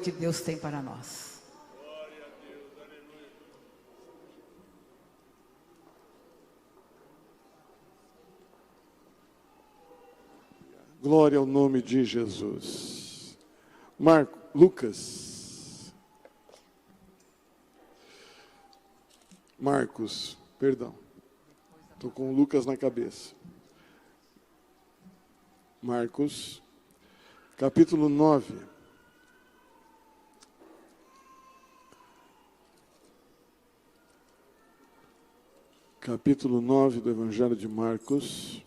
que Deus tem para nós. Glória ao nome de Jesus. Marcos, perdão. Estou com Lucas na cabeça. Marcos, capítulo 9. Capítulo 9 do Evangelho de Marcos.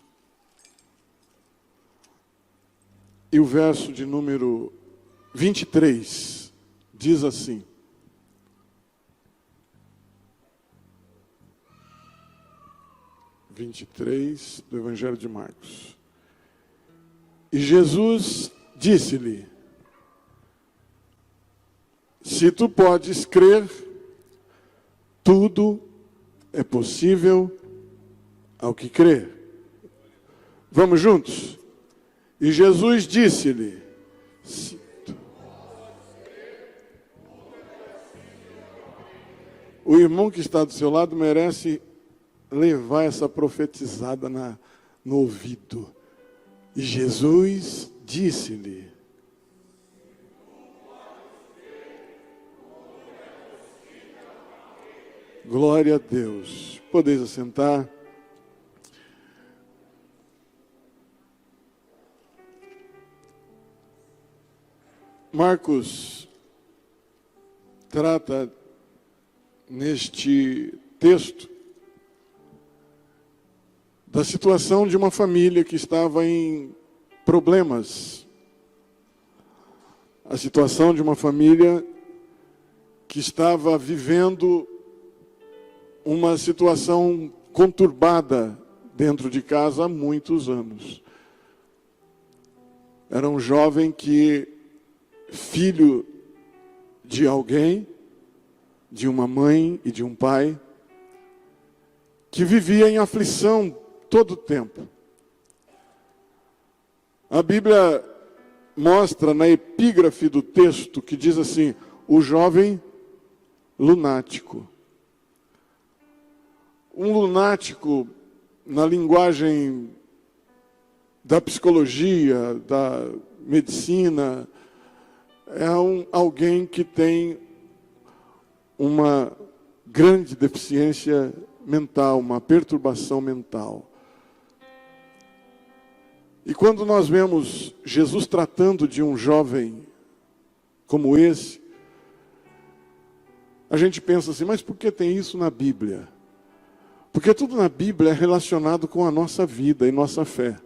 E o verso de número 23 diz assim: do Evangelho de Marcos. E Jesus disse-lhe: se tu podes crer, tudo é possível ao que crê. Vamos juntos? E Jesus disse-lhe: o irmão que está do seu lado merece levar essa profetizada no ouvido. E Jesus disse-lhe: glória a Deus. Podeis assentar. Marcos trata neste texto da situação de uma família que estava em problemas. A situação de uma família que estava vivendo uma situação conturbada dentro de casa há muitos anos. Era um jovem que, filho de alguém, de uma mãe e de um pai, que vivia em aflição todo o tempo. A Bíblia mostra na epígrafe do texto que diz assim: o jovem lunático. Um lunático, na linguagem da psicologia, da medicina, é alguém que tem uma grande deficiência mental, uma perturbação mental. E quando nós vemos Jesus tratando de um jovem como esse, a gente pensa assim: mas por que tem isso na Bíblia? Porque tudo na Bíblia é relacionado com a nossa vida e nossa fé.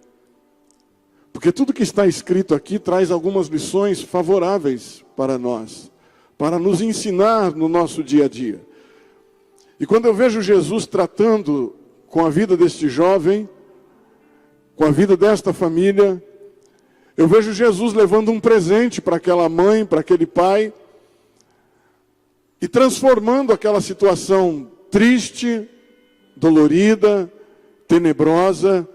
Porque tudo que está escrito aqui traz algumas lições favoráveis para nós, para nos ensinar no nosso dia a dia. E quando eu vejo Jesus tratando com a vida deste jovem, com a vida desta família, eu vejo Jesus levando um presente para aquela mãe, para aquele pai, e transformando aquela situação triste, dolorida, tenebrosa,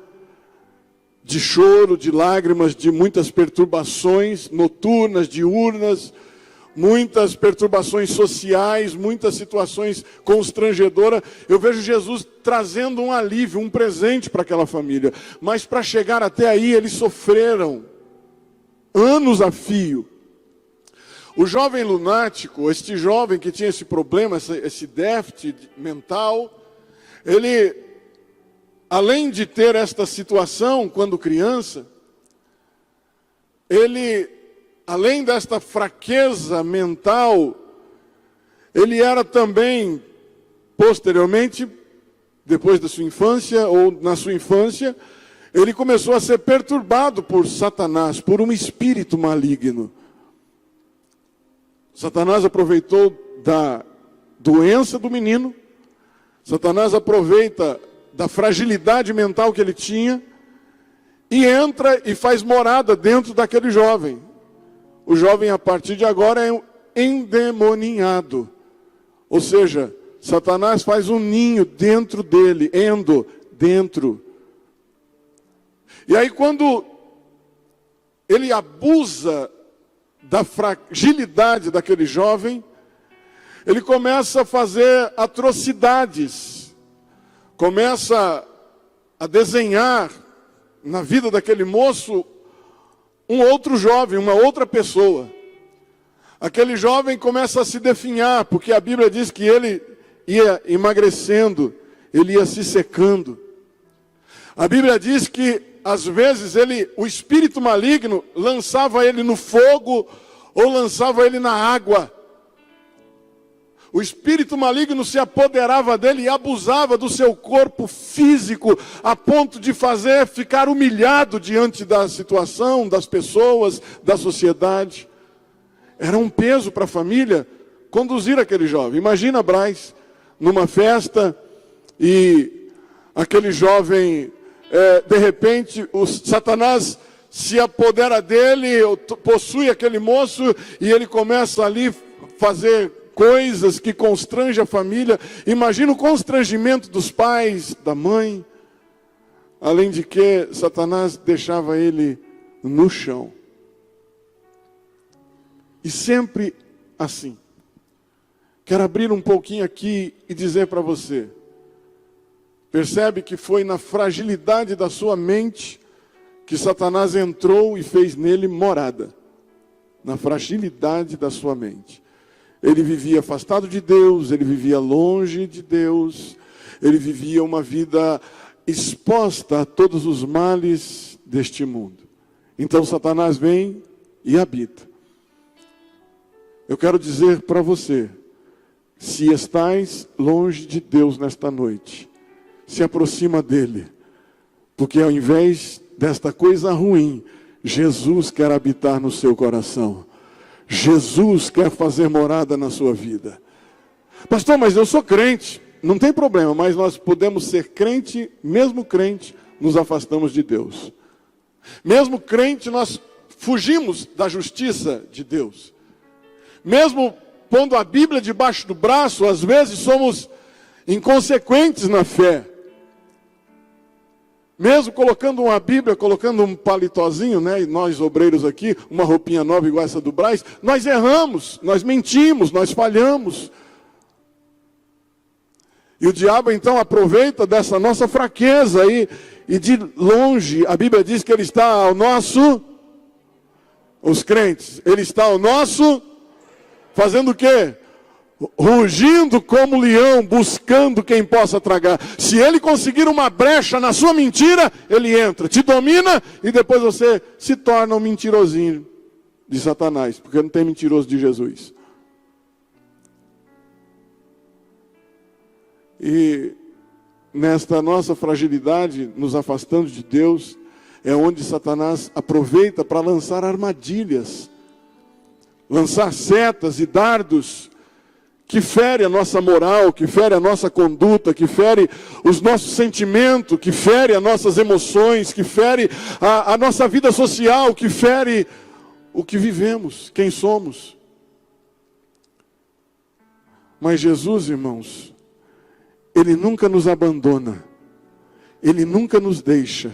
de choro, de lágrimas, de muitas perturbações noturnas, diurnas, muitas perturbações sociais, muitas situações constrangedoras. Eu vejo Jesus trazendo um alívio, um presente para aquela família. Mas para chegar até aí, eles sofreram anos a fio. O jovem lunático, este jovem que tinha esse problema, esse déficit mental, ele, além de ter esta situação quando criança, ele, além desta fraqueza mental, ele era também, posteriormente, depois da sua infância, ou na sua infância, ele começou a ser perturbado por Satanás, por um espírito maligno. Satanás aproveitou da doença do menino, Satanás aproveita da fragilidade mental que ele tinha, e entra e faz morada dentro daquele jovem. O jovem, a partir de agora, é endemoniado. Ou seja, Satanás faz um ninho dentro dele, dentro. E aí quando ele abusa da fragilidade daquele jovem, ele começa a fazer atrocidades, começa a desenhar na vida daquele moço um outro jovem, uma outra pessoa. Aquele jovem começa a se definhar, porque a Bíblia diz que ele ia emagrecendo, ele ia se secando. A Bíblia diz que às vezes o espírito maligno lançava ele no fogo ou lançava ele na água. O espírito maligno se apoderava dele e abusava do seu corpo físico, a ponto de fazer ficar humilhado diante da situação, das pessoas, da sociedade. Era um peso para a família conduzir aquele jovem. Imagina Braz numa festa e aquele jovem, de repente, o Satanás se apodera dele, possui aquele moço e ele começa ali a fazer coisas que constrangem a família. Imagina o constrangimento dos pais, da mãe. Além de que Satanás deixava ele no chão. E sempre assim. Quero abrir um pouquinho aqui e dizer para você. Percebe que foi na fragilidade da sua mente que Satanás entrou e fez nele morada. Na fragilidade da sua mente. Ele vivia afastado de Deus, ele vivia longe de Deus, ele vivia uma vida exposta a todos os males deste mundo. Então Satanás vem e habita. Eu quero dizer para você, se estais longe de Deus nesta noite, se aproxima dele, porque ao invés desta coisa ruim, Jesus quer habitar no seu coração. Jesus quer fazer morada na sua vida. Pastor, mas eu sou crente. Não tem problema, mas nós podemos ser crente, mesmo crente, nos afastamos de Deus. Mesmo crente, nós fugimos da justiça de Deus. Mesmo pondo a Bíblia debaixo do braço, às vezes somos inconsequentes na fé. Mesmo colocando uma Bíblia, colocando um palitozinho, né? E nós obreiros aqui, uma roupinha nova igual essa do Braz, nós erramos, nós mentimos, nós falhamos. E o diabo então aproveita dessa nossa fraqueza aí, e de longe, a Bíblia diz que ele está ao nosso, os crentes, ele está ao nosso, fazendo o quê? Rugindo como leão, buscando quem possa tragar. Se ele conseguir uma brecha na sua mentira, ele entra, te domina e depois você se torna um mentirosinho de Satanás, porque não tem mentiroso de Jesus. E nesta nossa fragilidade, nos afastando de Deus, é onde Satanás aproveita para lançar armadilhas, lançar setas e dardos que fere a nossa moral, que fere a nossa conduta, que fere os nossos sentimentos, que fere as nossas emoções, que fere a nossa vida social, que fere o que vivemos, quem somos. Mas Jesus, irmãos, Ele nunca nos abandona, Ele nunca nos deixa,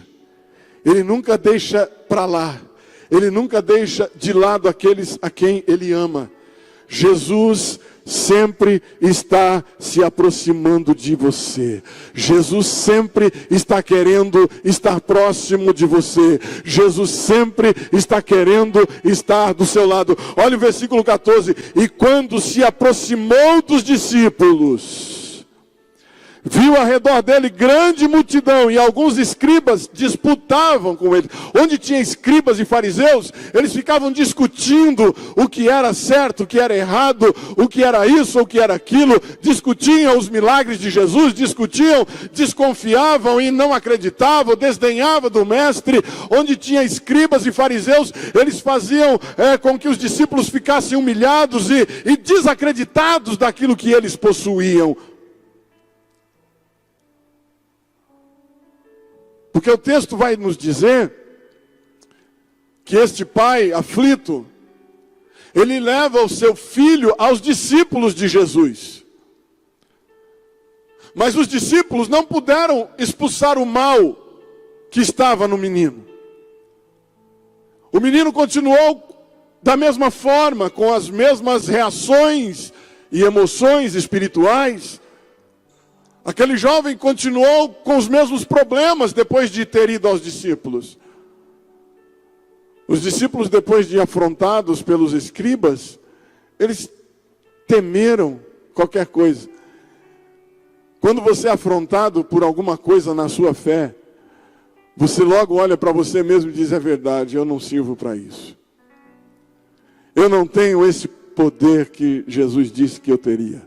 Ele nunca deixa para lá, Ele nunca deixa de lado aqueles a quem Ele ama. Jesus sempre está se aproximando de você. Jesus sempre está querendo estar próximo de você. Jesus sempre está querendo estar do seu lado. Olha o versículo 14. E quando se aproximou dos discípulos, viu ao redor dele grande multidão, e alguns escribas disputavam com ele. Onde tinha escribas e fariseus, eles ficavam discutindo o que era certo, o que era errado, o que era isso, o que era aquilo. Discutiam os milagres de Jesus, discutiam, desconfiavam e não acreditavam, desdenhavam do mestre. Onde tinha escribas e fariseus, eles faziam com que os discípulos ficassem humilhados e desacreditados daquilo que eles possuíam. Porque o texto vai nos dizer que este pai aflito, ele leva o seu filho aos discípulos de Jesus. Mas os discípulos não puderam expulsar o mal que estava no menino. O menino continuou da mesma forma, com as mesmas reações e emoções espirituais. Aquele jovem continuou com os mesmos problemas depois de ter ido aos discípulos. Os discípulos, depois de afrontados pelos escribas, eles temeram qualquer coisa. Quando você é afrontado por alguma coisa na sua fé, você logo olha para você mesmo e diz: é verdade, eu não sirvo para isso. Eu não tenho esse poder que Jesus disse que eu teria.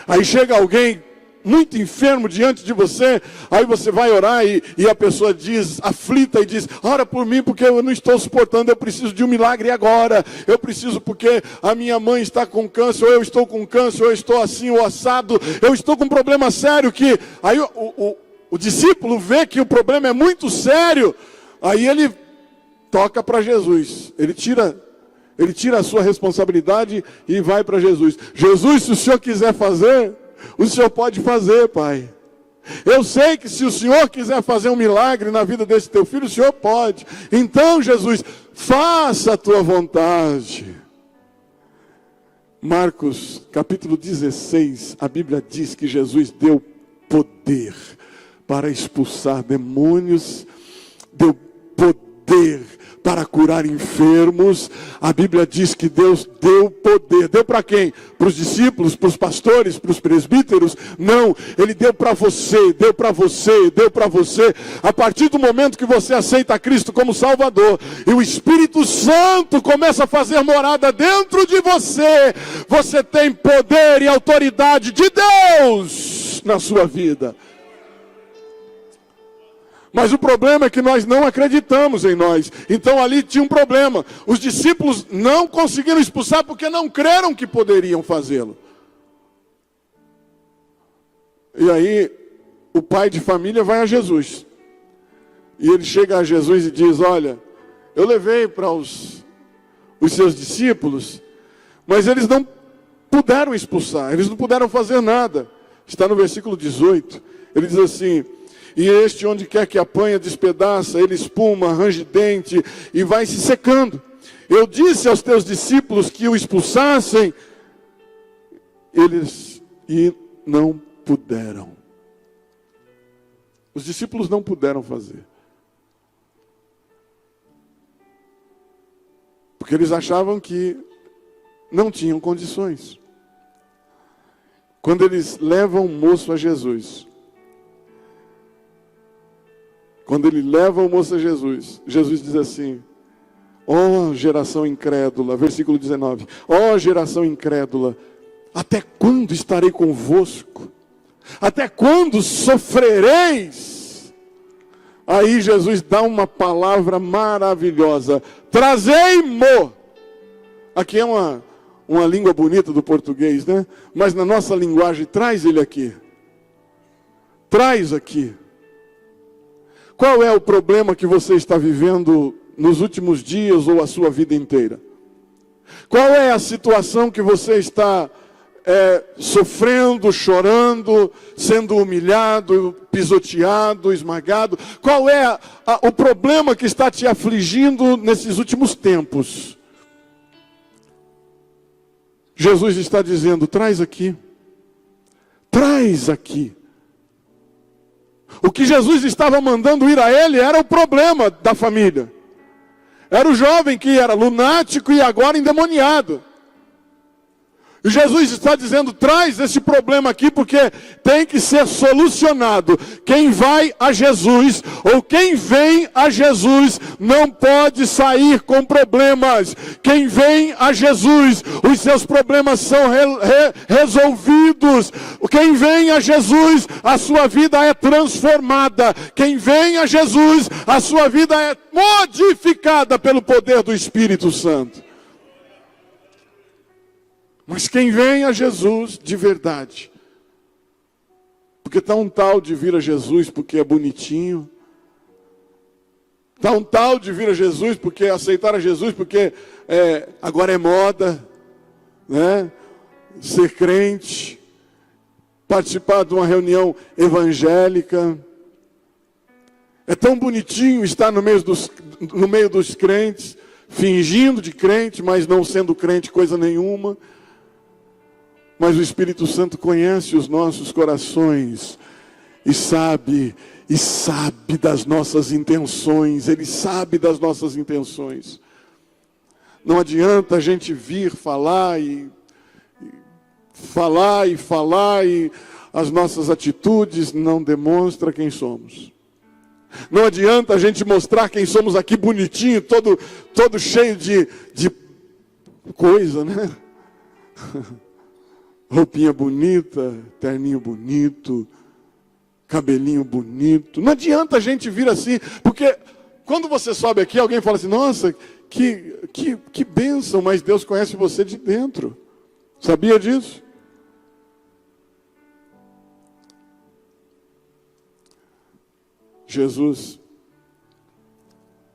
Aí chega alguém muito enfermo diante de você, aí você vai orar e a pessoa diz, aflita, e diz: ora por mim porque eu não estou suportando, eu preciso de um milagre agora, eu preciso porque a minha mãe está com câncer, ou eu estou com câncer, ou eu estou assim, ou assado, eu estou com um problema sério que... Aí o discípulo vê que o problema é muito sério, aí ele toca para Jesus, ele tira a sua responsabilidade e vai para Jesus. Jesus, se o Senhor quiser fazer, o Senhor pode fazer, Pai. Eu sei que se o Senhor quiser fazer um milagre na vida desse teu filho, o Senhor pode. Então, Jesus, faça a tua vontade. Marcos, capítulo 16, a Bíblia diz que Jesus deu poder para expulsar demônios, deu poder para curar enfermos. A Bíblia diz que Deus deu poder. Deu para quem? Para os discípulos, para os pastores, para os presbíteros? Não, Ele deu para você, deu para você, deu para você. A partir do momento que você aceita Cristo como Salvador, e o Espírito Santo começa a fazer morada dentro de você, você tem poder e autoridade de Deus na sua vida. Mas o problema é que nós não acreditamos em nós. Então ali tinha um problema. Os discípulos não conseguiram expulsar porque não creram que poderiam fazê-lo. E aí o pai de família vai a Jesus. E ele chega a Jesus e diz: olha, eu levei para os seus discípulos, mas eles não puderam expulsar, eles não puderam fazer nada. Está no versículo 18. Ele diz assim: e este, onde quer que apanha, despedaça, ele espuma, range dente e vai se secando. Eu disse aos teus discípulos que o expulsassem, eles não puderam. Os discípulos não puderam fazer. Porque eles achavam que não tinham condições. Quando eles levam o moço a Jesus, quando ele leva o moço a Jesus, Jesus diz assim: ó geração incrédula, versículo 19, ó geração incrédula, até quando estarei convosco? Até quando sofrereis? Aí Jesus dá uma palavra maravilhosa: trazei-mo. Aqui é uma língua bonita do português, né? Mas na nossa linguagem, traz ele aqui. Traz aqui. Qual é o problema que você está vivendo nos últimos dias ou a sua vida inteira? Qual é a situação que você está sofrendo, chorando, sendo humilhado, pisoteado, esmagado? Qual é o problema que está te afligindo nesses últimos tempos? Jesus está dizendo: traz aqui. Traz aqui. O que Jesus estava mandando ir a ele era o problema da família. Era o jovem que era lunático e agora endemoniado. E Jesus está dizendo: traz esse problema aqui, porque tem que ser solucionado. Quem vai a Jesus, ou quem vem a Jesus, não pode sair com problemas. Quem vem a Jesus, os seus problemas são resolvidos. Quem vem a Jesus, a sua vida é transformada. Quem vem a Jesus, a sua vida é modificada pelo poder do Espírito Santo. Mas quem vem a Jesus de verdade, porque está um tal de vir a Jesus porque é bonitinho, está um tal de vir a Jesus porque aceitar a Jesus porque agora é moda, né? Ser crente, participar de uma reunião evangélica. É tão bonitinho estar no meio dos crentes, fingindo de crente, mas não sendo crente coisa nenhuma. Mas o Espírito Santo conhece os nossos corações e sabe das nossas intenções. Ele sabe das nossas intenções. Não adianta a gente vir falar e as nossas atitudes não demonstram quem somos. Não adianta a gente mostrar quem somos aqui bonitinho, todo cheio de coisa, né? Roupinha bonita, terninho bonito, cabelinho bonito. Não adianta a gente vir assim, porque quando você sobe aqui, alguém fala assim, nossa, que bênção, mas Deus conhece você de dentro. Sabia disso? Jesus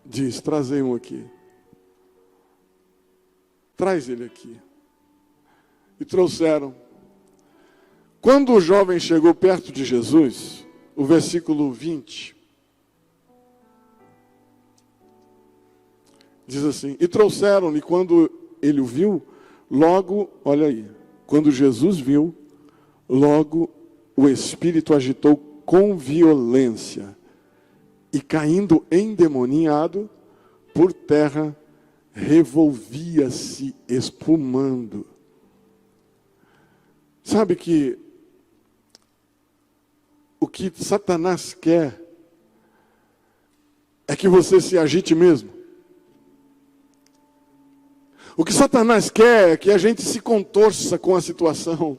diz, trazei um aqui. Traz ele aqui. E trouxeram. Quando o jovem chegou perto de Jesus, o versículo 20, diz assim, e trouxeram-lhe, quando ele o viu, logo, olha aí, quando Jesus viu, logo o espírito agitou com violência, e caindo endemoninhado, por terra, revolvia-se espumando. Sabe que o que Satanás quer é que você se agite mesmo. O que Satanás quer é que a gente se contorça com a situação.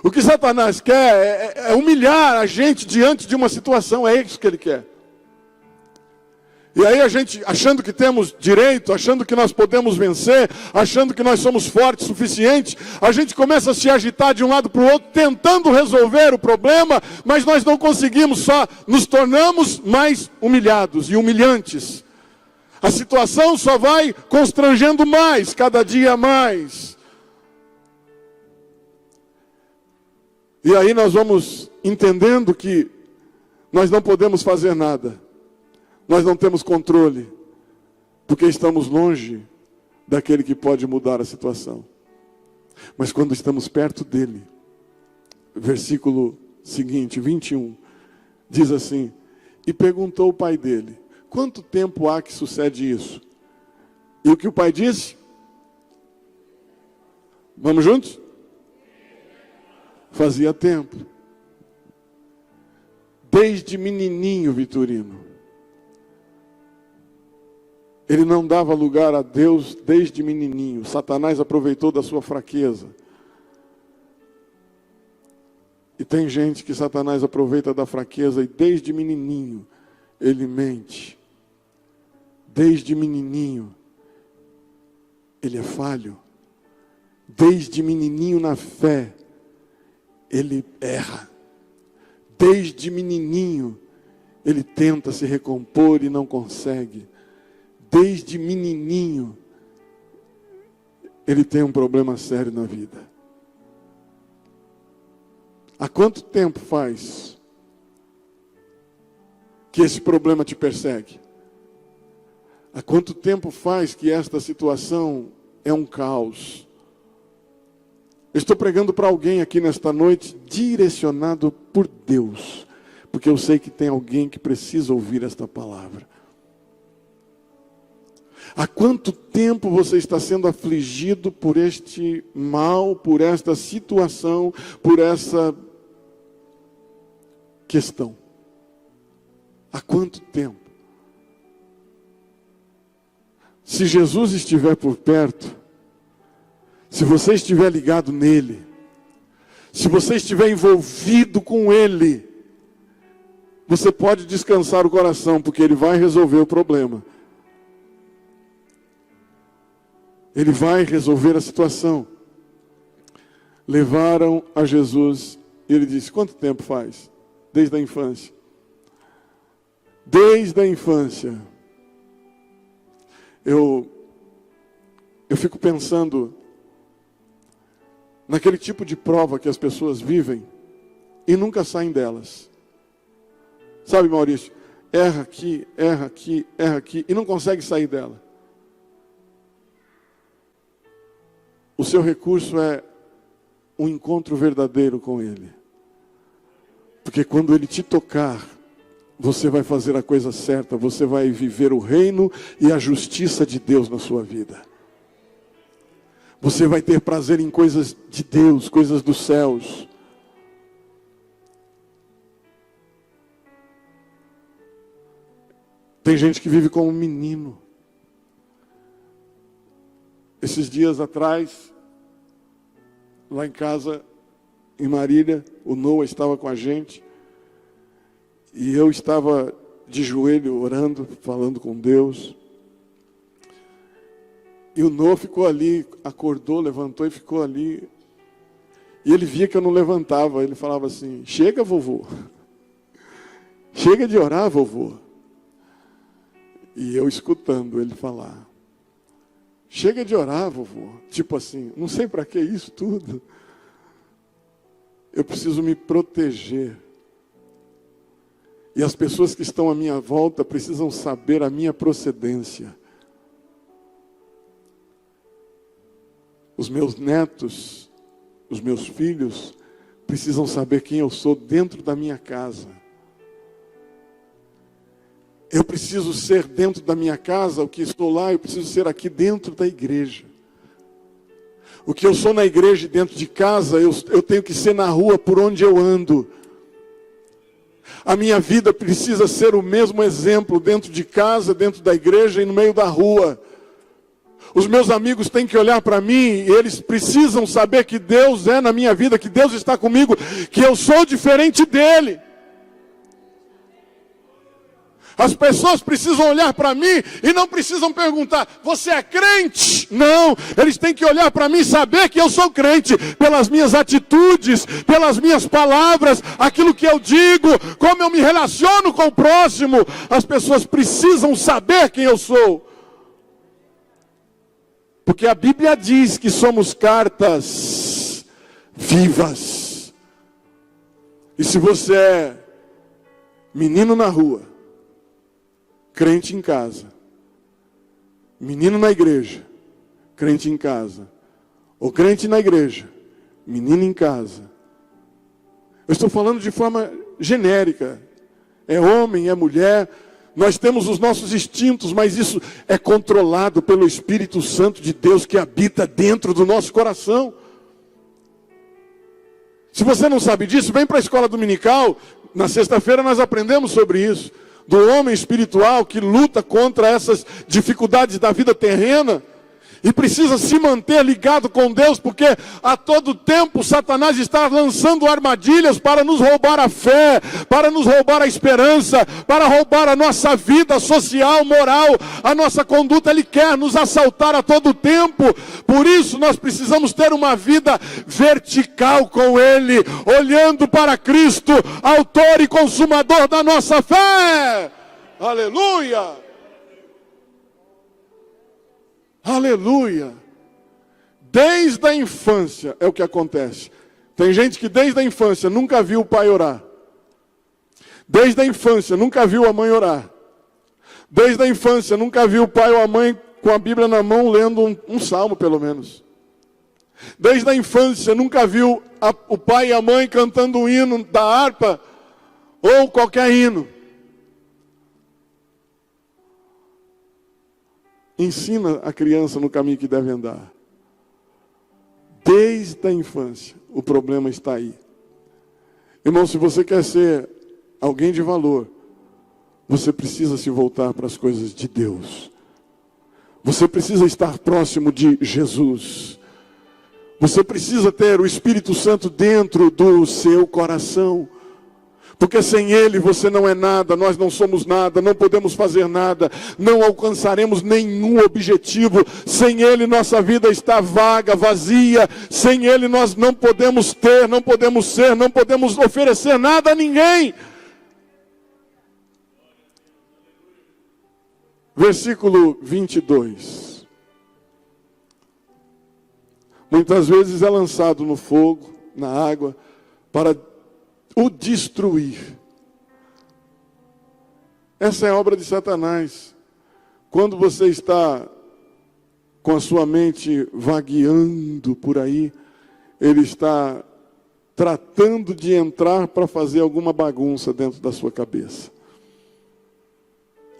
O que Satanás quer é humilhar a gente diante de uma situação, é isso que ele quer. E aí a gente, achando que temos direito, achando que nós podemos vencer, achando que nós somos fortes o suficiente, a gente começa a se agitar de um lado para o outro, tentando resolver o problema, mas nós não conseguimos, só nos tornamos mais humilhados e humilhantes. A situação só vai constrangendo mais, cada dia mais. E aí nós vamos entendendo que nós não podemos fazer nada. Nós não temos controle, porque estamos longe daquele que pode mudar a situação. Mas quando estamos perto dele, versículo seguinte, 21, diz assim, e perguntou o pai dele, quanto tempo há que sucede isso? E o que o pai disse? Vamos juntos? Fazia tempo. Desde menininho, Vitorino. Ele não dava lugar a Deus desde menininho. Satanás aproveitou da sua fraqueza. E tem gente que Satanás aproveita da fraqueza e desde menininho ele mente. Desde menininho ele é falho. Desde menininho na fé ele erra. Desde menininho ele tenta se recompor e não consegue. Desde menininho, ele tem um problema sério na vida. Há quanto tempo faz que esse problema te persegue? Há quanto tempo faz que esta situação é um caos? Eu estou pregando para alguém aqui nesta noite, direcionado por Deus, porque eu sei que tem alguém que precisa ouvir esta palavra. Há quanto tempo você está sendo afligido por este mal, por esta situação, por essa questão? Há quanto tempo? Se Jesus estiver por perto, se você estiver ligado nele, se você estiver envolvido com ele, você pode descansar o coração, porque ele vai resolver o problema. Ele vai resolver a situação. Levaram a Jesus e ele disse, quanto tempo faz? Desde a infância. Desde a infância. Eu fico pensando naquele tipo de prova que as pessoas vivem e nunca saem delas. Sabe, Maurício? erra aqui, erra aqui, erra aqui, e não consegue sair dela. O seu recurso é um encontro verdadeiro com Ele. Porque quando Ele te tocar, você vai fazer a coisa certa, você vai viver o reino e a justiça de Deus na sua vida. Você vai ter prazer em coisas de Deus, coisas dos céus. Tem gente que vive como um menino. Esses dias atrás, lá em casa, em Marília, o Noah estava com a gente. E eu estava de joelho orando, falando com Deus. E o Noah ficou ali, acordou, levantou e ficou ali. E ele via que eu não levantava. Ele falava assim: chega, vovô. Chega de orar, vovô. E eu escutando ele falar: chega de orar, vovô. Tipo assim, não sei para que isso tudo. Eu preciso me proteger. E as pessoas que estão à minha volta precisam saber a minha procedência. Os meus netos, os meus filhos, precisam saber quem eu sou dentro da minha casa. Eu preciso ser dentro da minha casa o que estou lá, eu preciso ser aqui dentro da igreja. O que eu sou na igreja e dentro de casa, eu tenho que ser na rua por onde eu ando. A minha vida precisa ser o mesmo exemplo dentro de casa, dentro da igreja e no meio da rua. Os meus amigos têm que olhar para mim e eles precisam saber que Deus é na minha vida, que Deus está comigo, que eu sou diferente dele. As pessoas precisam olhar para mim e não precisam perguntar: você é crente? Não, eles têm que olhar para mim e saber que eu sou crente pelas minhas atitudes, pelas minhas palavras, aquilo que eu digo, como eu me relaciono com o próximo. As pessoas precisam saber quem eu sou. Porque a Bíblia diz que somos cartas vivas. E se você é menino na rua, crente em casa, menino na igreja, crente em casa, ou crente na igreja, menino em casa. Eu estou falando de forma genérica. É homem, é mulher. Nós temos os nossos instintos, mas isso é controlado pelo Espírito Santo de Deus que habita dentro do nosso coração. Se você não sabe disso, vem para a escola dominical. Na sexta-feira nós aprendemos sobre isso. Do homem espiritual que luta contra essas dificuldades da vida terrena e precisa se manter ligado com Deus, porque a todo tempo Satanás está lançando armadilhas para nos roubar a fé, para nos roubar a esperança, para roubar a nossa vida social, moral, a nossa conduta. Ele quer nos assaltar a todo tempo. Por isso nós precisamos ter uma vida vertical com Ele, olhando para Cristo, autor e consumador da nossa fé. Aleluia! Aleluia! Desde a infância é o que acontece. Tem gente que desde a infância nunca viu o pai orar. Desde a infância nunca viu a mãe orar. Desde a infância nunca viu o pai ou a mãe com a Bíblia na mão lendo um salmo pelo menos. Desde a infância nunca viu o pai e a mãe cantando um hino da harpa ou qualquer hino. Ensina a criança no caminho que deve andar. Desde a infância, o problema está aí. Irmão, se você quer ser alguém de valor, você precisa se voltar para as coisas de Deus. Você precisa estar próximo de Jesus. Você precisa ter o Espírito Santo dentro do seu coração. Porque sem Ele você não é nada, nós não somos nada, não podemos fazer nada, não alcançaremos nenhum objetivo. Sem Ele nossa vida está vaga, vazia. Sem Ele nós não podemos ter, não podemos ser, não podemos oferecer nada a ninguém. Versículo 22. Muitas vezes é lançado no fogo, na água, para o destruir. Essa é a obra de Satanás. Quando você está com a sua mente vagueando por aí, ele está tratando de entrar para fazer alguma bagunça dentro da sua cabeça.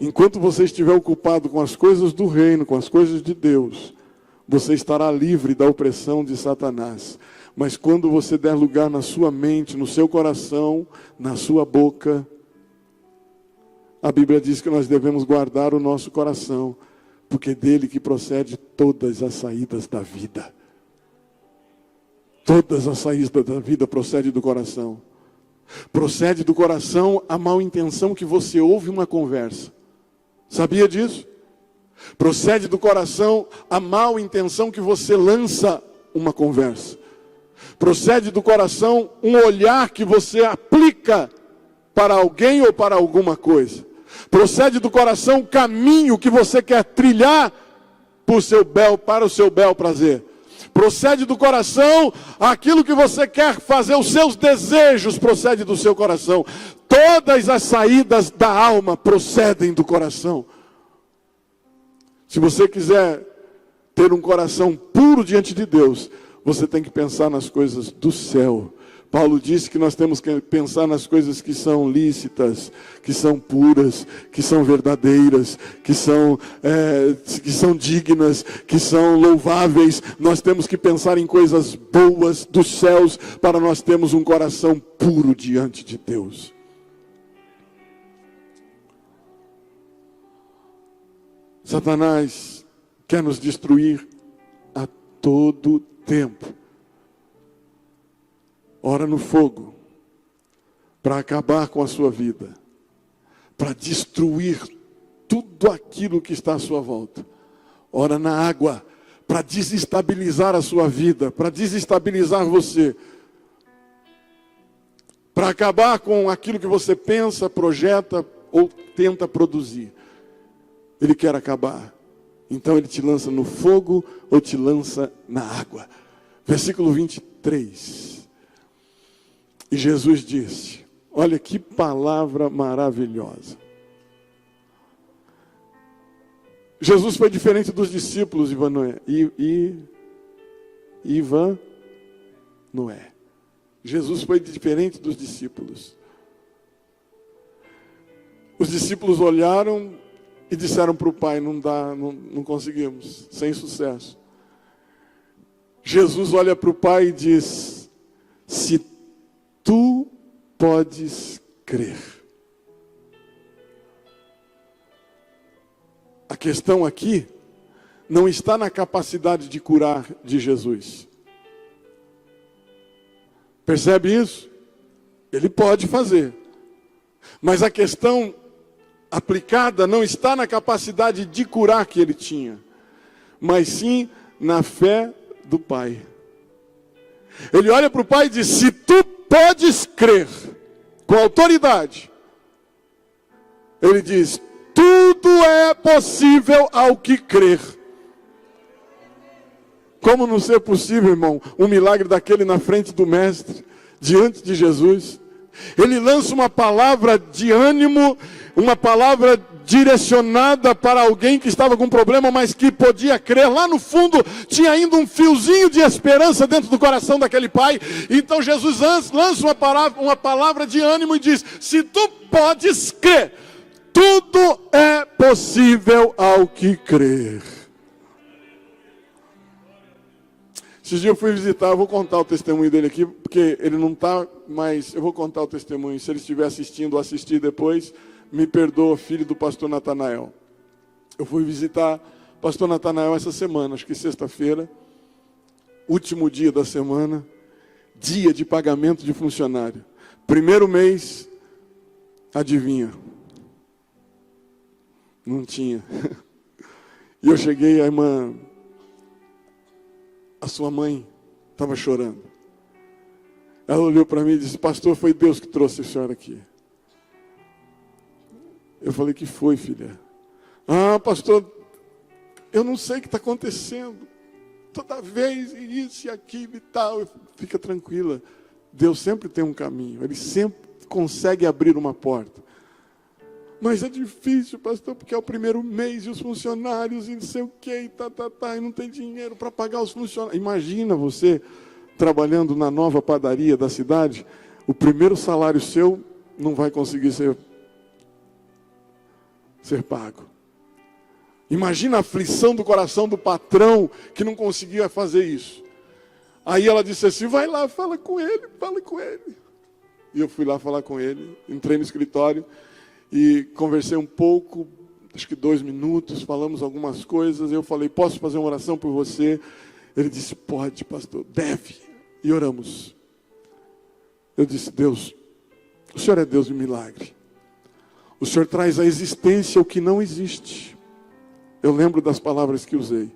Enquanto você estiver ocupado com as coisas do reino, com as coisas de Deus, você estará livre da opressão de Satanás. Mas quando você der lugar na sua mente, no seu coração, na sua boca, a Bíblia diz que nós devemos guardar o nosso coração, porque é dele que procede todas as saídas da vida. Todas as saídas da vida procedem do coração. Procede do coração a mal intenção que você ouve uma conversa. Sabia disso? Procede do coração a mal intenção que você lança uma conversa. Procede do coração um olhar que você aplica para alguém ou para alguma coisa. Procede do coração o caminho que você quer trilhar para o seu bel prazer. Procede do coração aquilo que você quer fazer, os seus desejos procedem do seu coração. Todas as saídas da alma procedem do coração. Se você quiser ter um coração puro diante de Deus, você tem que pensar nas coisas do céu. Paulo disse que nós temos que pensar nas coisas que são lícitas, que são puras, que são verdadeiras, que são dignas, que são louváveis. Nós temos que pensar em coisas boas dos céus para nós termos um coração puro diante de Deus. Satanás quer nos destruir a todo tempo. Ora no fogo, para acabar com a sua vida, para destruir tudo aquilo que está à sua volta. Ora na água, para desestabilizar a sua vida, para desestabilizar você, para acabar com aquilo que você pensa, projeta ou tenta produzir. Ele quer acabar. Então ele te lança no fogo ou te lança na água. Versículo 23. E Jesus disse, olha que palavra maravilhosa. Jesus foi diferente dos discípulos, Noé. Jesus foi diferente dos discípulos. Os discípulos olharam e disseram para o pai, não conseguimos, sem sucesso. Jesus olha para o pai e diz, se tu podes crer. A questão aqui não está na capacidade de curar de Jesus. Percebe isso? Ele pode fazer. Mas a questão aplicada não está na capacidade de curar que ele tinha, mas sim na fé do pai. Ele olha para o pai e diz, se tu podes crer, com autoridade, ele diz, tudo é possível ao que crer. Como não ser possível, irmão, um milagre daquele na frente do mestre, diante de Jesus? Ele lança uma palavra de ânimo, uma palavra direcionada para alguém que estava com problema, mas que podia crer. Lá no fundo tinha ainda um fiozinho de esperança dentro do coração daquele pai. Então Jesus lança uma palavra de ânimo e diz, se tu podes crer, tudo é possível ao que crer. Esses dias eu fui visitar, eu vou contar o testemunho dele aqui, porque ele não está, mas eu vou contar o testemunho. Se ele estiver assistindo ou assistir depois, me perdoa, filho do pastor Natanael. Eu fui visitar o pastor Natanael essa semana, acho que sexta-feira, último dia da semana, dia de pagamento de funcionário. Primeiro mês, adivinha? Não tinha. E eu cheguei, a irmã, a sua mãe estava chorando. Ela olhou para mim e disse, pastor, foi Deus que trouxe a senhora aqui. Eu falei, que foi, filha? Ah, pastor, eu não sei o que está acontecendo. Toda vez, isso e aquilo e tal. Fica tranquila. Deus sempre tem um caminho. Ele sempre consegue abrir uma porta. Mas é difícil, pastor, porque é o primeiro mês e os funcionários e não sei o que, e não tem dinheiro para pagar os funcionários. Imagina você trabalhando na nova padaria da cidade, o primeiro salário seu não vai conseguir ser pago. Imagina a aflição do coração do patrão que não conseguia fazer isso. Aí ela disse assim, vai lá, fala com ele. E eu fui lá falar com ele, entrei no escritório e conversei um pouco, acho que 2 minutos, falamos algumas coisas. Eu falei, posso fazer uma oração por você? Ele disse, pode, pastor, deve. E oramos. Eu disse, Deus, o Senhor é Deus de milagre. O Senhor traz à existência o que não existe. Eu lembro das palavras que usei.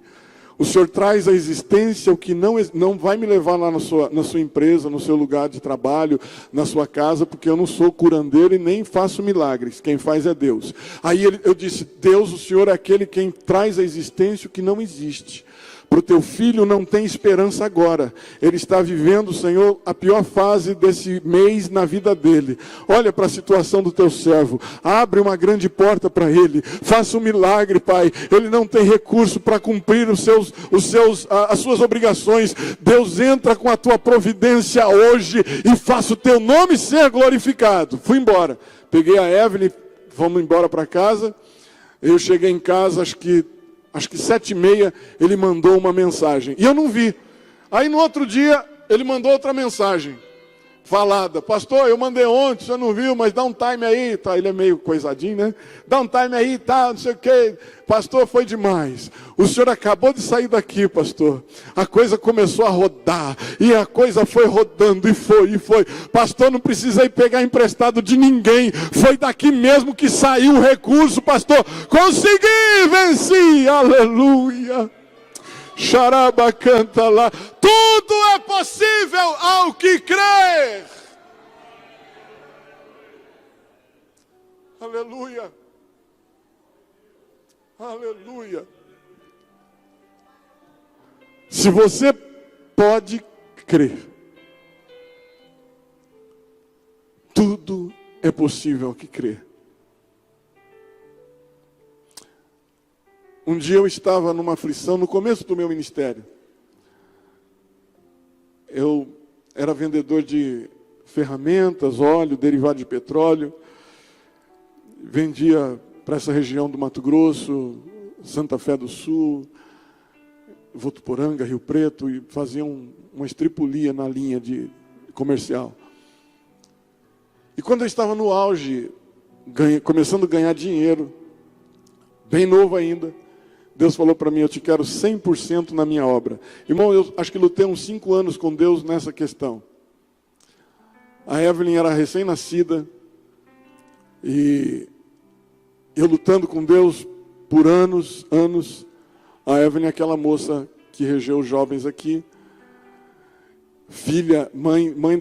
O Senhor traz à existência o que não vai me levar lá na sua empresa, no seu lugar de trabalho, na sua casa, porque eu não sou curandeiro e nem faço milagres. Quem faz é Deus. Aí eu disse, Deus, o Senhor é aquele quem traz à existência o que não existe. Para o teu filho não tem esperança agora. Ele está vivendo, Senhor, a pior fase desse mês na vida dele. Olha para a situação do teu servo. Abre uma grande porta para ele. Faça um milagre, Pai. Ele não tem recurso para cumprir as suas obrigações. Deus, entra com a tua providência hoje e faça o teu nome ser glorificado. Fui embora. Peguei a Evelyn, vamos embora para casa. Eu cheguei em casa, acho que 7h30, ele mandou uma mensagem. E eu não vi. Aí no outro dia, ele mandou outra mensagem. Falada. Pastor, eu mandei ontem, você não viu, mas dá um time aí. Tá, ele é meio coisadinho, né? Dá um time aí, tá, não sei o quê. Pastor, foi demais. O senhor acabou de sair daqui, pastor. A coisa começou a rodar. E a coisa foi rodando, e foi. Pastor, não precisei pegar emprestado de ninguém. Foi daqui mesmo que saiu o recurso, pastor. Consegui, venci. Aleluia. Xaraba canta lá. Tudo é possível ao que crer. Aleluia. Aleluia. Se você pode crer, tudo é possível ao que crer. Um dia eu estava numa aflição no começo do meu ministério. Eu era vendedor de ferramentas, óleo, derivado de petróleo. Vendia para essa região do Mato Grosso, Santa Fé do Sul, Votuporanga, Rio Preto, e fazia uma estripulia na linha de comercial. E quando eu estava no auge, começando a ganhar dinheiro, bem novo ainda, Deus falou para mim, eu te quero 100% na minha obra. Irmão, eu acho que lutei uns 5 anos com Deus nessa questão. A Evelyn era recém-nascida, e eu lutando com Deus por anos. A Evelyn é aquela moça que regeu os jovens aqui, filha, mãe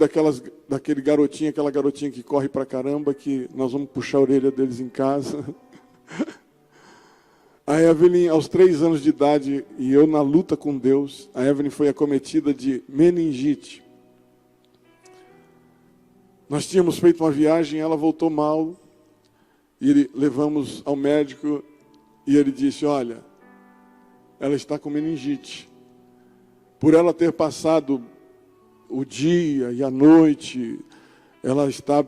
daquele garotinho, aquela garotinha que corre pra caramba, que nós vamos puxar a orelha deles em casa. A Evelyn, aos 3 anos de idade, e eu na luta com Deus, a Evelyn foi acometida de meningite. Nós tínhamos feito uma viagem, ela voltou mal, e levamos ao médico, e ele disse, olha, ela está com meningite. Por ela ter passado o dia e a noite, ela está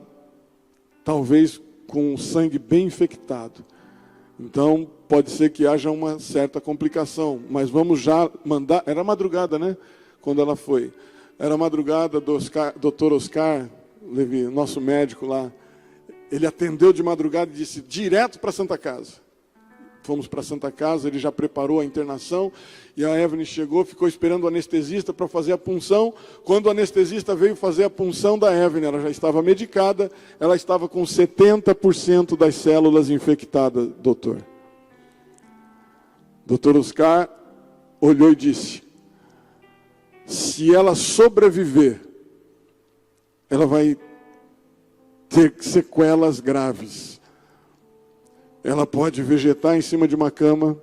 talvez com o sangue bem infectado. Então, pode ser que haja uma certa complicação, mas vamos já mandar... Era madrugada, né? Quando ela foi. Era madrugada do Dr. Oscar Levi, nosso médico lá. Ele atendeu de madrugada e disse, direto para a Santa Casa. Fomos para a Santa Casa, ele já preparou a internação, e a Evelyn chegou, ficou esperando o anestesista para fazer a punção. Quando o anestesista veio fazer a punção da Evelyn, ela já estava medicada, ela estava com 70% das células infectadas, doutor. Dr. Oscar olhou e disse, se ela sobreviver, ela vai ter sequelas graves. Ela pode vegetar em cima de uma cama,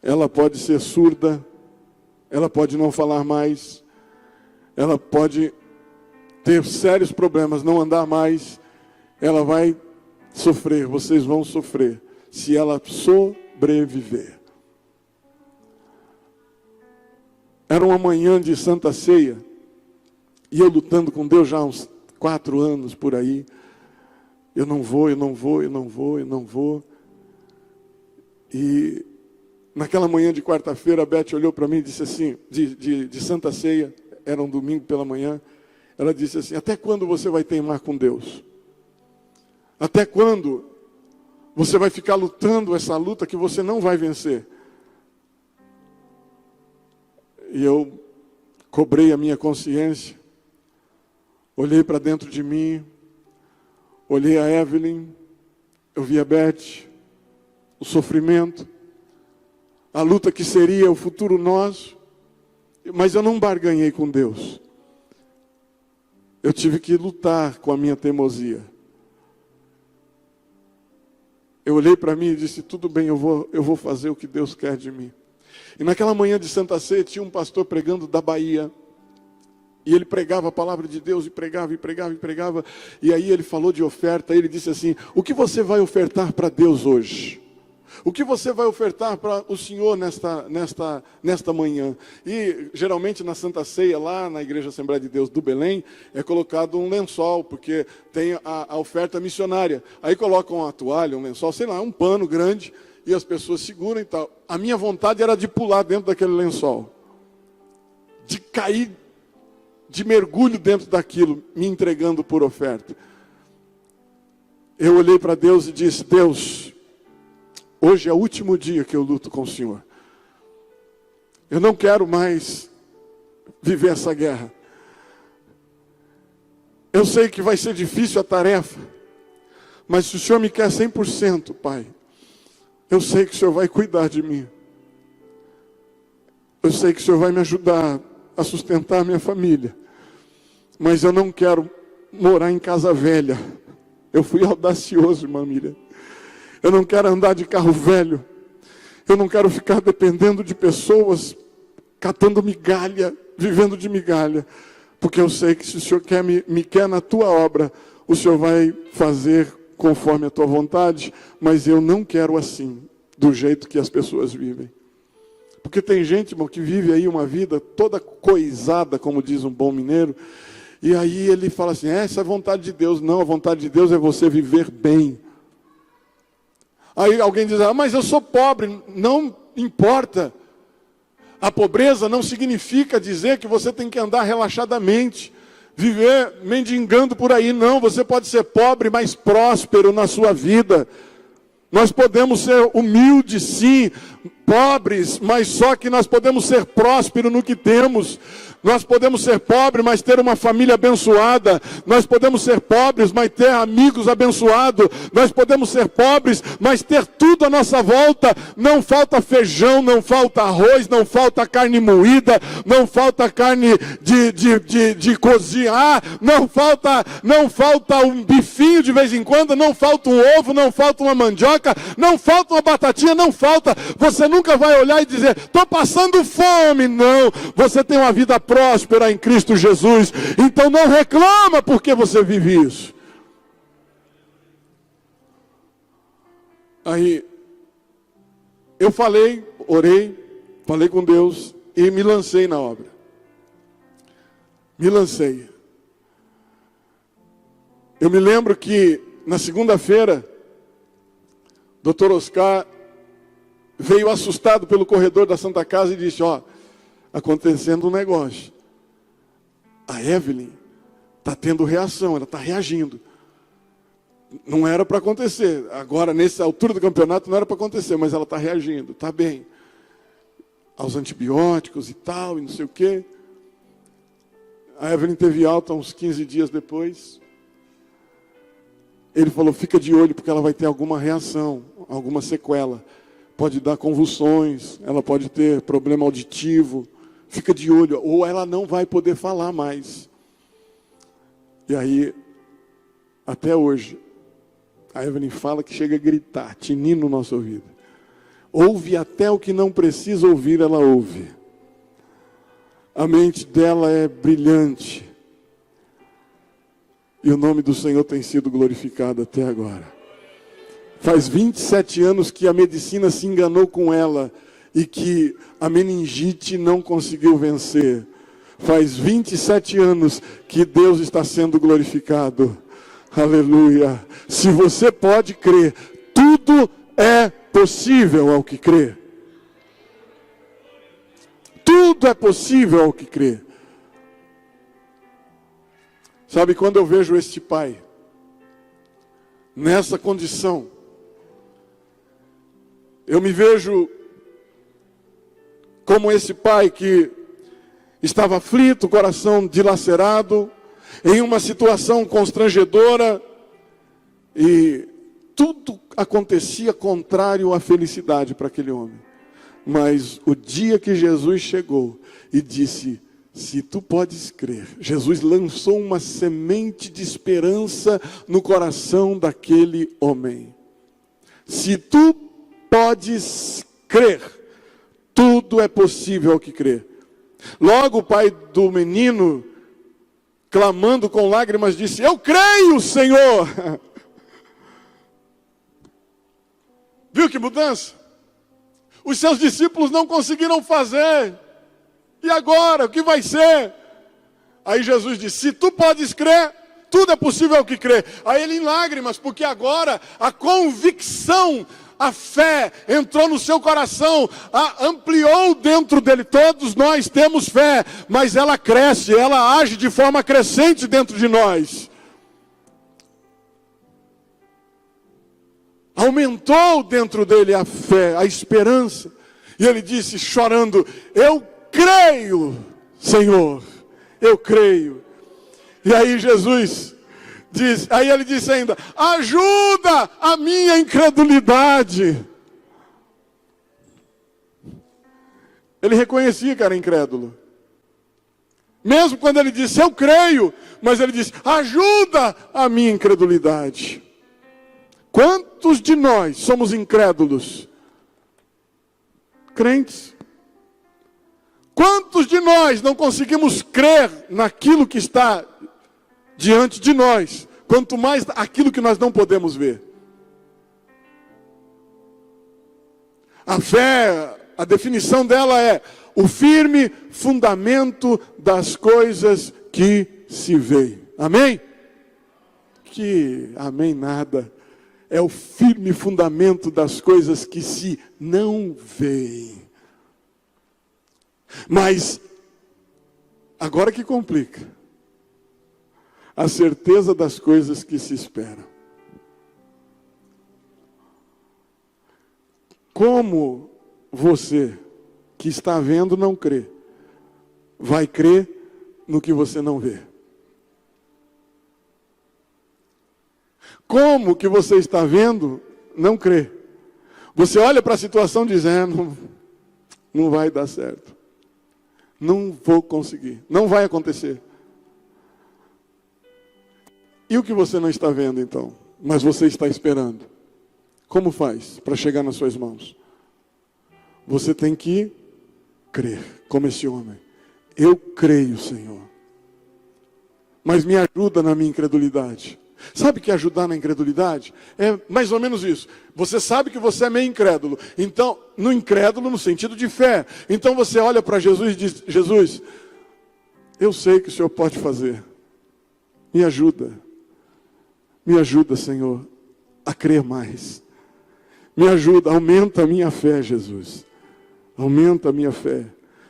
ela pode ser surda, ela pode não falar mais, ela pode ter sérios problemas, não andar mais, ela vai sofrer, vocês vão sofrer, se ela sobreviver. Era uma manhã de Santa Ceia, e eu lutando com Deus já há uns 4 anos por aí. Eu não vou. E naquela manhã de quarta-feira, a Beth olhou para mim e disse assim, de Santa Ceia, era um domingo pela manhã, ela disse assim: até quando você vai teimar com Deus? Até quando você vai ficar lutando essa luta que você não vai vencer? E eu cobrei a minha consciência, olhei para dentro de mim, olhei a Evelyn, eu vi a Beth, o sofrimento, a luta que seria o futuro nosso, mas eu não barganhei com Deus. Eu tive que lutar com a minha teimosia. Eu olhei para mim e disse: tudo bem, eu vou fazer o que Deus quer de mim. E naquela manhã de Santa Ceia tinha um pastor pregando da Bahia. E ele pregava a palavra de Deus, e pregava. E aí ele falou de oferta, ele disse assim: o que você vai ofertar para Deus hoje? O que você vai ofertar para o Senhor nesta manhã? E geralmente na Santa Ceia, lá na Igreja Assembleia de Deus do Belém, é colocado um lençol, porque tem a oferta missionária. Aí colocam uma toalha, um lençol, sei lá, um pano grande, e as pessoas seguram e tal. A minha vontade era de pular dentro daquele lençol, de cair de mergulho dentro daquilo, me entregando por oferta. Eu olhei para Deus e disse: Deus, hoje é o último dia que eu luto com o Senhor. Eu não quero mais viver essa guerra. Eu sei que vai ser difícil a tarefa, mas se o Senhor me quer 100%, Pai, eu sei que o Senhor vai cuidar de mim. Eu sei que o Senhor vai me ajudar a sustentar a minha família. Mas eu não quero morar em casa velha. Eu fui audacioso, irmã Miriam. Eu não quero andar de carro velho. Eu não quero ficar dependendo de pessoas, catando migalha, vivendo de migalha. Porque eu sei que se o Senhor me quer na tua obra, o Senhor vai fazer conforme a tua vontade. Mas eu não quero assim, do jeito que as pessoas vivem. Porque tem gente, irmão, que vive aí uma vida toda coisada, como diz um bom mineiro. E aí ele fala assim: essa é a vontade de Deus. Não, a vontade de Deus é você viver bem. Aí alguém diz: mas eu sou pobre. Não importa. A pobreza não significa dizer que você tem que andar relaxadamente, viver mendigando por aí. Não, você pode ser pobre, mas próspero na sua vida. Nós podemos ser humildes, sim, pobres, mas só que nós podemos ser prósperos no que temos. Nós podemos ser pobres, mas ter uma família abençoada. Nós podemos ser pobres, mas ter amigos abençoados. Nós podemos ser pobres, mas ter tudo à nossa volta. Não falta feijão, não falta arroz, não falta carne moída, não falta carne de cozinhar, não falta um bifinho de vez em quando, não falta um ovo, não falta uma mandioca, não falta uma batatinha, não falta. Você nunca vai olhar e dizer: estou passando fome. Não, você tem uma vida próspera em Cristo Jesus. Então não reclama porque você vive isso. Aí eu orei, falei com Deus e me lancei na obra. Me lancei. Eu me lembro que na segunda-feira, Dr. Oscar veio assustado pelo corredor da Santa Casa e disse: acontecendo um negócio. A Evelyn está tendo reação, ela está reagindo. Não era para acontecer. Agora, nessa altura do campeonato, não era para acontecer, mas ela está reagindo, está bem. Aos antibióticos e tal, e não sei o quê. A Evelyn teve alta uns 15 dias depois. Ele falou: fica de olho, porque ela vai ter alguma reação, alguma sequela. Pode dar convulsões, ela pode ter problema auditivo. Fica de olho, ou ela não vai poder falar mais. E aí, até hoje, a Evelyn fala que chega a gritar, tinir no nosso ouvido. Ouve até o que não precisa ouvir, ela ouve. A mente dela é brilhante. E o nome do Senhor tem sido glorificado até agora. Faz 27 anos que a medicina se enganou com ela e que a meningite não conseguiu vencer. Faz 27 anos que Deus está sendo glorificado. Aleluia. Se você pode crer, tudo é possível ao que crê. Tudo é possível ao que crê. Sabe, quando eu vejo este pai nessa condição, eu me vejo como esse pai que estava aflito, coração dilacerado, em uma situação constrangedora, e tudo acontecia contrário à felicidade para aquele homem. Mas o dia que Jesus chegou e disse: se tu podes crer, Jesus lançou uma semente de esperança no coração daquele homem. Se tu podes crer, tudo é possível ao que crê. Logo o pai do menino, clamando com lágrimas, disse: eu creio, Senhor. Viu que mudança? Os seus discípulos não conseguiram fazer. E agora, o que vai ser? Aí Jesus disse: se tu podes crer, tudo é possível ao que crê. Aí ele em lágrimas, porque agora a convicção, a fé entrou no seu coração, ampliou dentro dele. Todos nós temos fé, mas ela cresce, ela age de forma crescente dentro de nós. Aumentou dentro dele a fé, a esperança. E ele disse, chorando: eu creio, Senhor, eu creio. E aí Jesus diz, aí ele disse ainda: ajuda a minha incredulidade. Ele reconhecia que era incrédulo. Mesmo quando ele disse, eu creio, mas ele disse, ajuda a minha incredulidade. Quantos de nós somos incrédulos? Crentes. Quantos de nós não conseguimos crer naquilo que está diante de nós, quanto mais aquilo que nós não podemos ver? A fé, a definição dela é o firme fundamento das coisas que se veem. Amém? Que amém nada. É o firme fundamento das coisas que se não veem. Mas, agora que complica, a certeza das coisas que se esperam. Como você, que está vendo, não crê, vai crer no que você não vê? Como que você está vendo, não crê? Você olha para a situação dizendo, não vai dar certo. Não vou conseguir, não vai acontecer. E o que você não está vendo então? Mas você está esperando. Como faz para chegar nas suas mãos? Você tem que crer, como esse homem. Eu creio, Senhor. Mas me ajuda na minha incredulidade. Sabe que ajudar na incredulidade? É mais ou menos isso. Você sabe que você é meio incrédulo. Então, no incrédulo no sentido de fé. Então você olha para Jesus e diz, Jesus, eu sei que o Senhor pode fazer. Me ajuda. Me ajuda, Senhor, a crer mais. Me ajuda, aumenta a minha fé, Jesus. Aumenta a minha fé.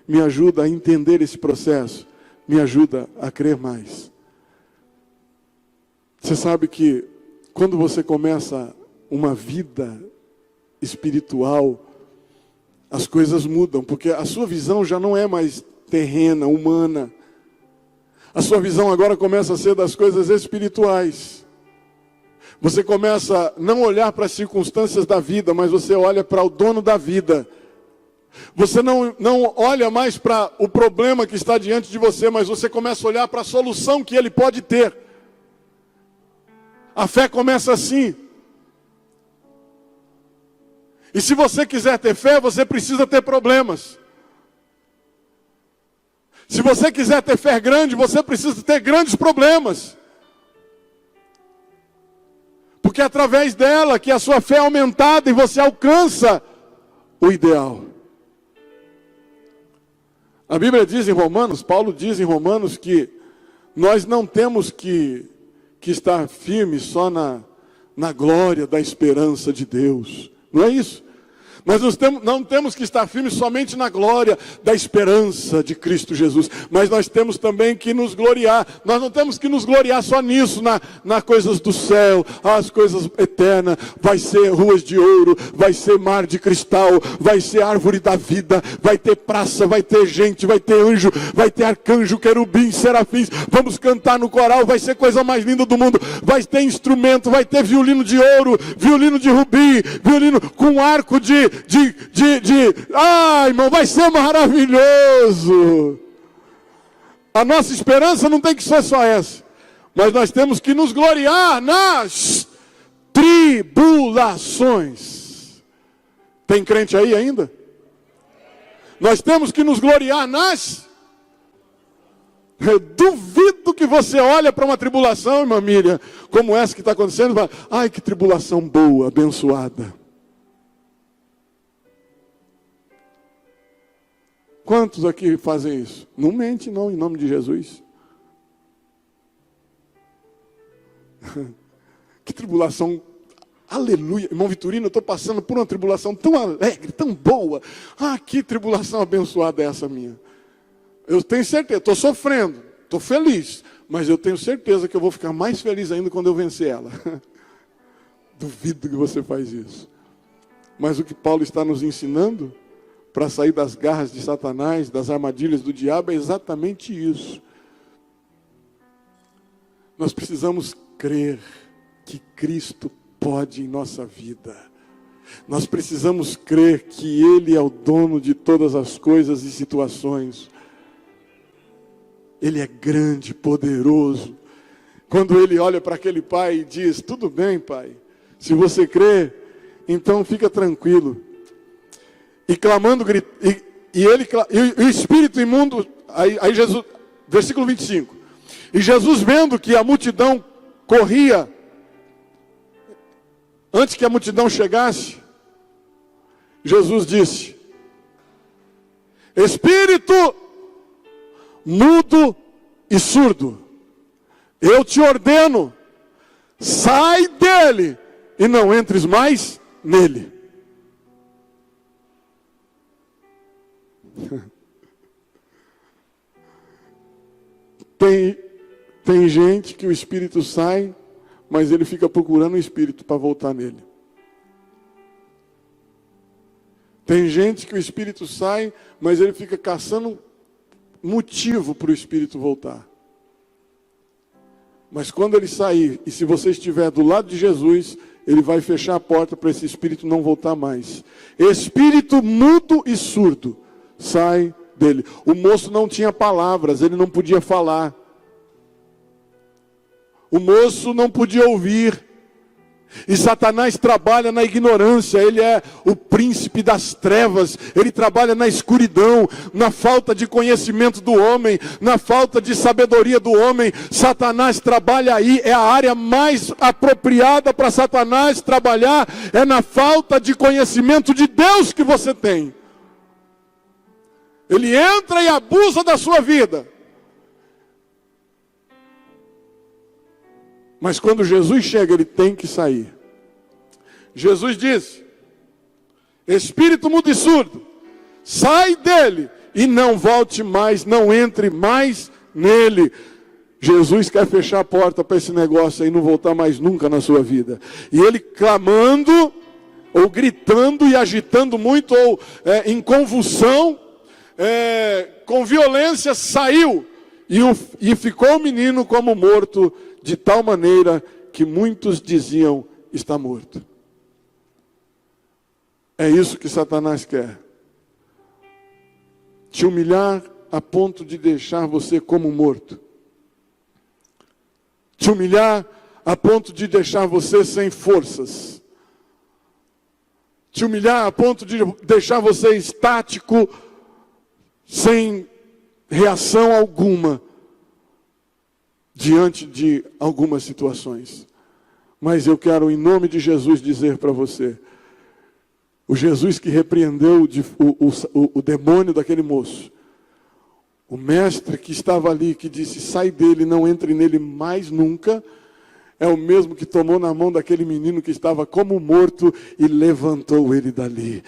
Me ajuda a entender esse processo. Me ajuda a crer mais. Você sabe que quando você começa uma vida espiritual, as coisas mudam, porque a sua visão já não é mais terrena, humana. A sua visão agora começa a ser das coisas espirituais. Você começa a não olhar para as circunstâncias da vida, mas você olha para o dono da vida. Você não olha mais para o problema que está diante de você, mas você começa a olhar para a solução que ele pode ter. A fé começa assim. E se você quiser ter fé, você precisa ter problemas. Se você quiser ter fé grande, você precisa ter grandes problemas. Porque é através dela que a sua fé é aumentada e você alcança o ideal. A Bíblia diz em Romanos, Paulo diz em Romanos que nós não temos que estar firmes só na glória da esperança de Deus. Não é isso? Nós não temos que estar firmes somente na glória da esperança de Cristo Jesus, mas nós temos também que nos gloriar. Nós não temos que nos gloriar só nisso, nas coisas do céu, as coisas eternas. Vai ser ruas de ouro, vai ser mar de cristal, vai ser árvore da vida, vai ter praça, vai ter gente, vai ter anjo, vai ter arcanjo, querubim, serafins. Vamos cantar no coral, vai ser coisa mais linda do mundo. Vai ter instrumento, vai ter violino de ouro, violino de rubi, violino com arco irmão, vai ser maravilhoso. A nossa esperança não tem que ser só essa, mas nós temos que nos gloriar nas tribulações. Tem crente aí ainda? Nós temos que nos gloriar nas... Eu duvido que você olha para uma tribulação, irmã Miriam, como essa que está acontecendo, e fala, ai, que tribulação boa, abençoada. Quantos aqui fazem isso? Não mente não, em nome de Jesus. Que tribulação, aleluia. Irmão Vitorino, eu estou passando por uma tribulação tão alegre, tão boa. Ah, que tribulação abençoada é essa minha. Eu tenho certeza, estou sofrendo, estou feliz, mas eu tenho certeza que eu vou ficar mais feliz ainda quando eu vencer ela. Duvido que você faz isso. Mas o que Paulo está nos ensinando para sair das garras de Satanás, das armadilhas do diabo, é exatamente isso. Nós precisamos crer que Cristo pode em nossa vida. Nós precisamos crer que Ele é o dono de todas as coisas e situações. Ele é grande, poderoso. Quando Ele olha para aquele pai e diz, tudo bem, pai, se você crê, então fica tranquilo. E clamando, e o espírito imundo, aí Jesus, versículo 25. E Jesus, vendo que a multidão corria, antes que a multidão chegasse, Jesus disse, espírito mudo e surdo, eu te ordeno, sai dele e não entres mais nele. Tem gente que o espírito sai, mas ele fica procurando o espírito para voltar nele. Tem gente que o espírito sai, mas ele fica caçando motivo para o espírito voltar. Mas quando ele sair, e se você estiver do lado de Jesus, ele vai fechar a porta para esse espírito não voltar mais. Espírito mudo e surdo, sai dele. O moço não tinha palavras, ele não podia falar. O moço não podia ouvir. E Satanás trabalha na ignorância, ele é o príncipe das trevas, ele trabalha na escuridão, na falta de conhecimento do homem, na falta de sabedoria do homem. Satanás trabalha aí, é a área mais apropriada para Satanás trabalhar, é na falta de conhecimento de Deus que você tem. Ele entra e abusa da sua vida. Mas quando Jesus chega, ele tem que sair. Jesus diz, espírito mudo e surdo, sai dele e não volte mais, não entre mais nele. Jesus quer fechar a porta para esse negócio aí, não voltar mais nunca na sua vida. E ele clamando, ou gritando e agitando muito, ou em convulsão, com violência, saiu. E ficou o menino como morto, de tal maneira que muitos diziam, está morto. É isso que Satanás quer. Te humilhar a ponto de deixar você como morto. Te humilhar a ponto de deixar você sem forças. Te humilhar a ponto de deixar você estático, sem reação alguma diante de algumas situações. Mas eu quero, em nome de Jesus, dizer para você, o Jesus que repreendeu o demônio daquele moço, o mestre que estava ali, que disse, sai dele, não entre nele mais nunca, é o mesmo que tomou na mão daquele menino que estava como morto e levantou ele dali.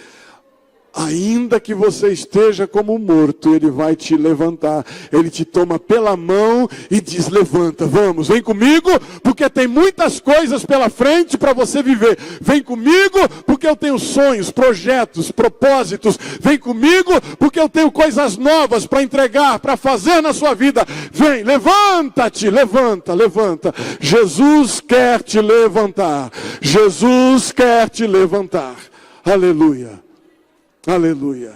Ainda que você esteja como morto, Ele vai te levantar. Ele te toma pela mão e diz, levanta, vamos, vem comigo, porque tem muitas coisas pela frente para você viver. Vem comigo, porque eu tenho sonhos, projetos, propósitos. Vem comigo, porque eu tenho coisas novas para entregar, para fazer na sua vida. Vem, levanta-te, levanta, levanta. Jesus quer te levantar. Jesus quer te levantar. Aleluia. Aleluia.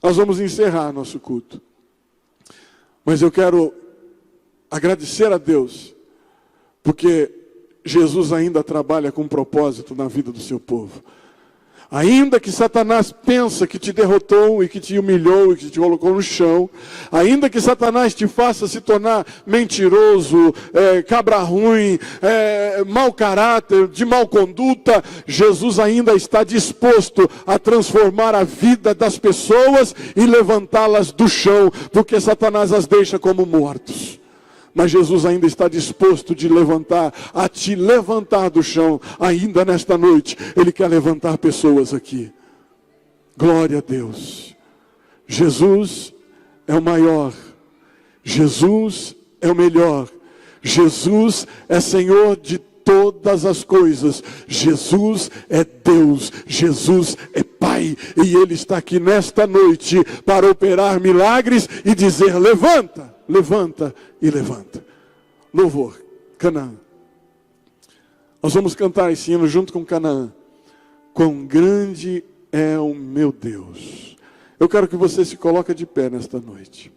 Nós vamos encerrar nosso culto. Mas eu quero agradecer a Deus, porque Jesus ainda trabalha com propósito na vida do seu povo. Ainda que Satanás pensa que te derrotou e que te humilhou e que te colocou no chão, ainda que Satanás te faça se tornar mentiroso, cabra ruim, mau caráter, de mau conduta, Jesus ainda está disposto a transformar a vida das pessoas e levantá-las do chão, porque Satanás as deixa como mortos. Mas Jesus ainda está disposto a te levantar do chão, ainda nesta noite. Ele quer levantar pessoas aqui. Glória a Deus. Jesus é o maior. Jesus é o melhor. Jesus é Senhor de todas as coisas. Jesus é Deus. Jesus é Pai. E Ele está aqui nesta noite para operar milagres e dizer, levanta. Levanta e levanta. Louvor, Canaã. Nós vamos cantar esse hino junto com Canaã. Quão grande é o meu Deus. Eu quero que você se coloque de pé nesta noite.